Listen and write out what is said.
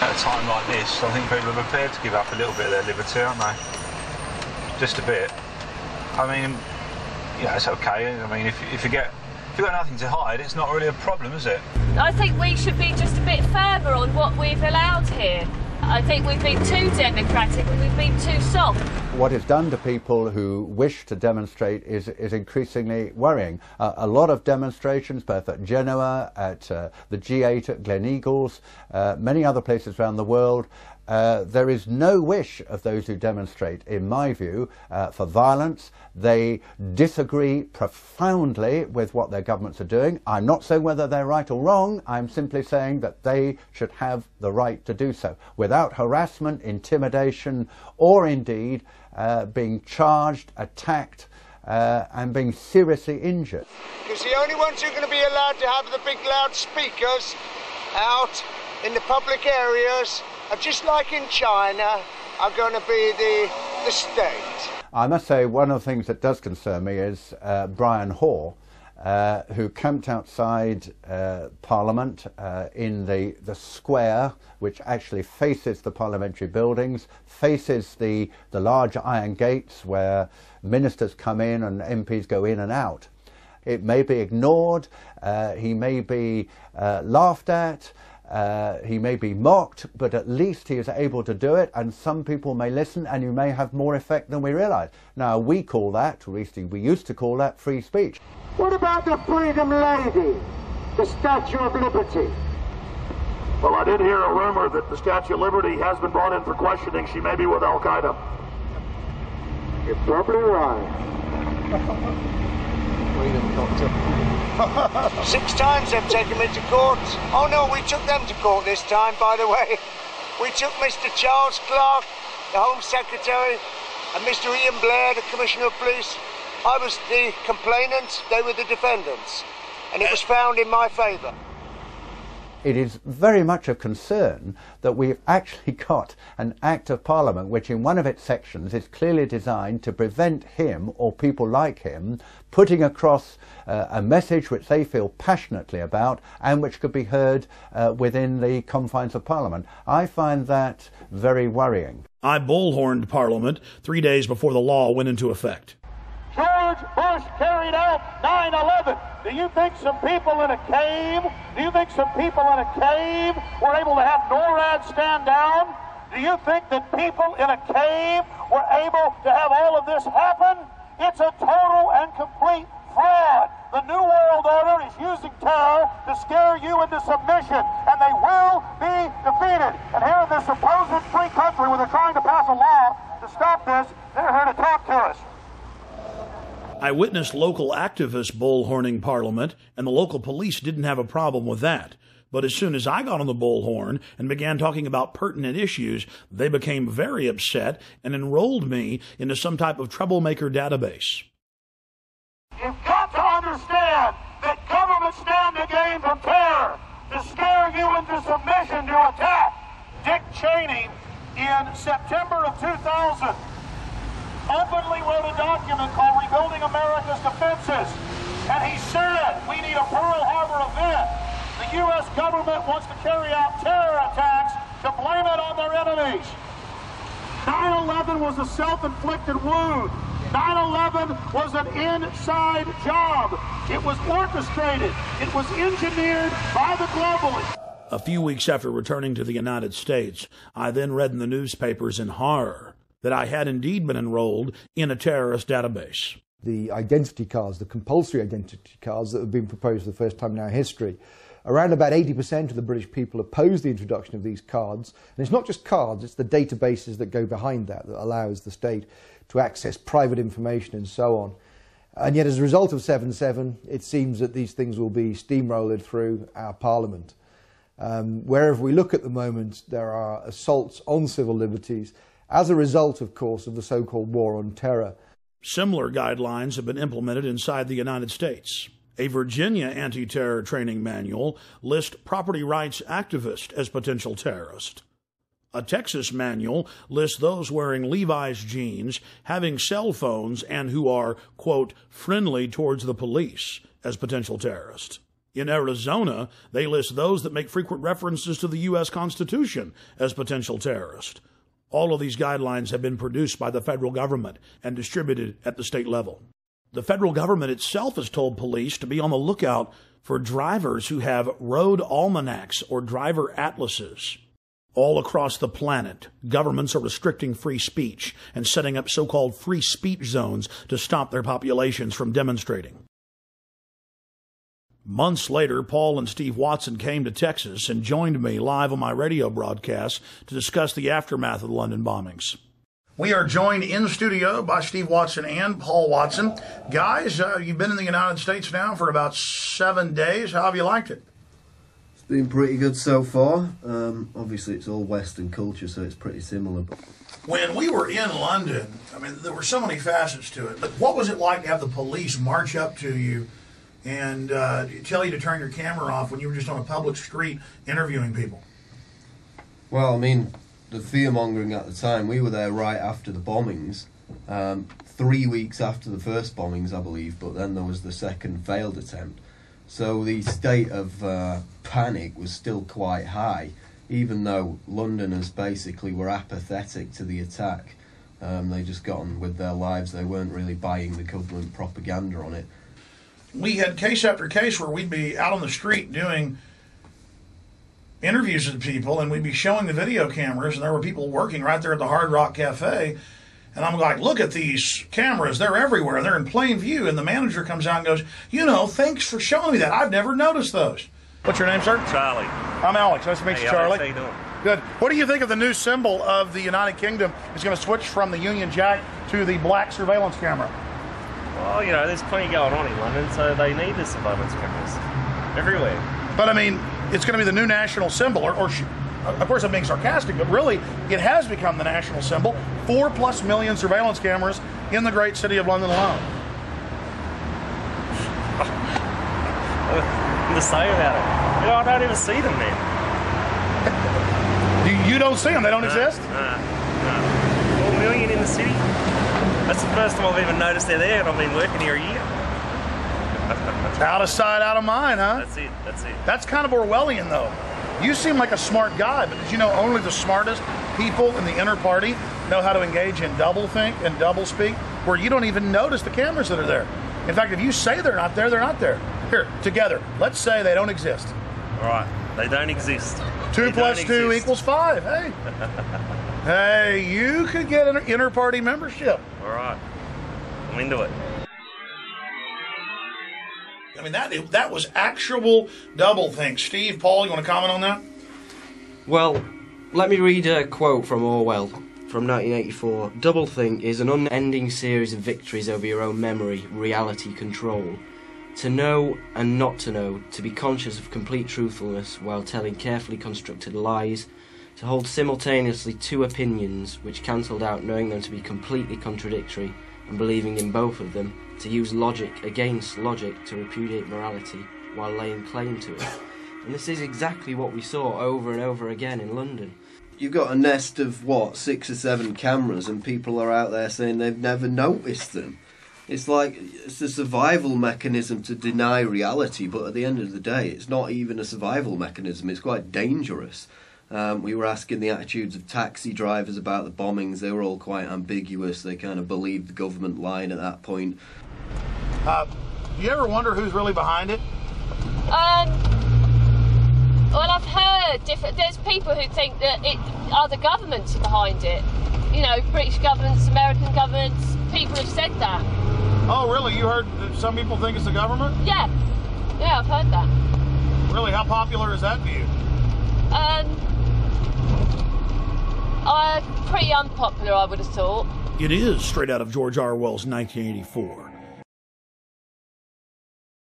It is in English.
At a time like this, I think people are prepared to give up a little bit of their liberty, aren't they? Just a bit. I mean, yeah, it's okay. I mean, if you've got nothing to hide, it's not really a problem, is it? I think we should be just a bit firmer on what we've allowed here. I think we've been too democratic and we've been too soft. What it's done to people who wish to demonstrate is increasingly worrying. A lot of demonstrations, both at Genoa, at the G8 at Gleneagles, many other places around the world, there is no wish of those who demonstrate, in my view, for violence. They disagree profoundly with what their governments are doing. I'm not saying whether they're right or wrong. I'm simply saying that they should have the right to do so without harassment, intimidation, or indeed being charged, attacked, and being seriously injured. Because the only ones who are going to be allowed to have the big loudspeakers out in the public areas, just like in China, are going to be the state. I must say one of the things that does concern me is Brian Hoare, who camped outside Parliament in the square, which actually faces the parliamentary buildings, faces the large iron gates where ministers come in and MPs go in and out. It may be ignored, he may be laughed at, he may be mocked, but at least he is able to do it, and some people may listen, and you may have more effect than we realise. Now, we call that, or at least we used to call that, free speech. What about the Freedom Lady, the Statue of Liberty? Well, I did hear a rumour that the Statue of Liberty has been brought in for questioning. She may be with Al-Qaeda. You're probably right. 6 times they've taken me to court. Oh no, we took them to court this time, by the way. We took Mr. Charles Clarke, the Home Secretary, and Mr. Ian Blair, the Commissioner of Police. I was the complainant, they were the defendants, and it was found in my favour. It is very much a concern that we've actually got an Act of Parliament which in one of its sections is clearly designed to prevent him or people like him putting across a message which they feel passionately about and which could be heard within the confines of Parliament. I find that very worrying. I bullhorned Parliament 3 days before the law went into effect. George Bush carried out 9/11. Do you think some people in a cave, were able to have NORAD stand down? Do you think that people in a cave were able to have all of this happen? It's a total and complete fraud. The New World Order is using terror to scare you into submission, and they will be defeated. And here in this supposed free country where they're trying to pass a law to stop this, they're here to talk to us. I witnessed local activists bullhorning Parliament, and the local police didn't have a problem with that. But as soon as I got on the bullhorn and began talking about pertinent issues, they became very upset and enrolled me into some type of troublemaker database. You've got to understand that governments stand to gain from terror, to scare you into submission, to attack. Dick Cheney, in September of 2000, openly wrote a document called Rebuilding America's Defenses, and he said we need a Pearl Harbor event. The U.S. government wants to carry out terror attacks to blame it on their enemies. 9/11 was a self-inflicted wound. 9/11 was an inside job. It was orchestrated. It was engineered by the globalists. A few weeks after returning to the United States, I then read in the newspapers in horror that I had indeed been enrolled in a terrorist database. The identity cards, the compulsory identity cards that have been proposed for the first time in our history, around about 80% of the British people oppose the introduction of these cards. And it's not just cards, it's the databases that go behind that allows the state to access private information and so on. And yet as a result of 7/7, it seems that these things will be steamrolled through our Parliament. Wherever we look at the moment, there are assaults on civil liberties, as a result, of course, of the so-called war on terror. Similar guidelines have been implemented inside the United States. A Virginia anti-terror training manual lists property rights activists as potential terrorists. A Texas manual lists those wearing Levi's jeans, having cell phones, and who are, quote, friendly towards the police as potential terrorists. In Arizona, they list those that make frequent references to the U.S. Constitution as potential terrorists. All of these guidelines have been produced by the federal government and distributed at the state level. The federal government itself has told police to be on the lookout for drivers who have road almanacs or driver atlases. All across the planet, governments are restricting free speech and setting up so-called free speech zones to stop their populations from demonstrating. Months later, Paul and Steve Watson came to Texas and joined me live on my radio broadcast to discuss the aftermath of the London bombings. We are joined in studio by Steve Watson and Paul Watson. Guys, you've been in the United States now for about 7 days. How have you liked it? It's been pretty good so far. Obviously, it's all Western culture, so it's pretty similar. When we were in London, I mean, there were so many facets to it. But what was it like to have the police march up to you and tell you to turn your camera off when you were just on a public street interviewing people? Well, I mean, the fear-mongering at the time, we were there right after the bombings, 3 weeks after the first bombings, I believe, but then there was the second failed attempt. So the state of panic was still quite high, even though Londoners basically were apathetic to the attack. They just got on with their lives. They weren't really buying the government propaganda on it. We had case after case where we'd be out on the street doing interviews with people, and we'd be showing the video cameras, and there were people working right there at the Hard Rock Cafe, and I'm like, look at these cameras, they're everywhere, they're in plain view, and the manager comes out and goes, you know, thanks for showing me that, I've never noticed those. What's your name, sir? Charlie. I'm Alex, nice to meet you, Charlie. How you doing? Good. What do you think of the new symbol of the United Kingdom is going to switch from the Union Jack to the black surveillance camera? Well, you know, there's plenty going on in London, so they need the surveillance cameras everywhere. But I mean, it's going to be the new national symbol, or of course I'm being sarcastic, but really it has become the national symbol. 4+ million surveillance cameras in the great city of London alone. Nothing to say about it. You know, I don't even see them there. You don't see them? They don't exist? No. 4 million in the city. That's the first time I've even noticed they're there, and I've been working here a year. Out of sight, out of mind, huh? That's it, that's it. That's kind of Orwellian, though. You seem like a smart guy, but did you know only the smartest people in the inner party know how to engage in doublethink and doublespeak, where you don't even notice the cameras that are there? In fact, if you say they're not there, they're not there. Here, together, let's say they don't exist. All right, they don't exist. 2 plus 2 equals 5. Hey. Hey, you could get an inner party membership. All right, I'm into it. I mean, that was actual doublethink. Steve, Paul, you want to comment on that? Well, let me read a quote from Orwell from 1984. Doublethink is an unending series of victories over your own memory, reality control. To know and not to know, to be conscious of complete truthfulness while telling carefully constructed lies, to hold simultaneously two opinions which cancelled out knowing them to be completely contradictory and believing in both of them, to use logic against logic to repudiate morality while laying claim to it. And this is exactly what we saw over and over again in London. You've got a nest of, 6 or 7 cameras, and people are out there saying they've never noticed them. It's like, it's a survival mechanism to deny reality, but at the end of the day, it's not even a survival mechanism, it's quite dangerous. We were asking the attitudes of taxi drivers about the bombings. They were all quite ambiguous. They kind of believed the government line at that point. Do you ever wonder who's really behind it? Well, I've heard there's people who think that other governments are behind it. You know, British governments, American governments, people have said that. Oh, really? You heard that some people think it's the government? Yeah. Yeah, I've heard that. Really? How popular is that view? Pretty unpopular, I would have thought. It is straight out of George Orwell's 1984.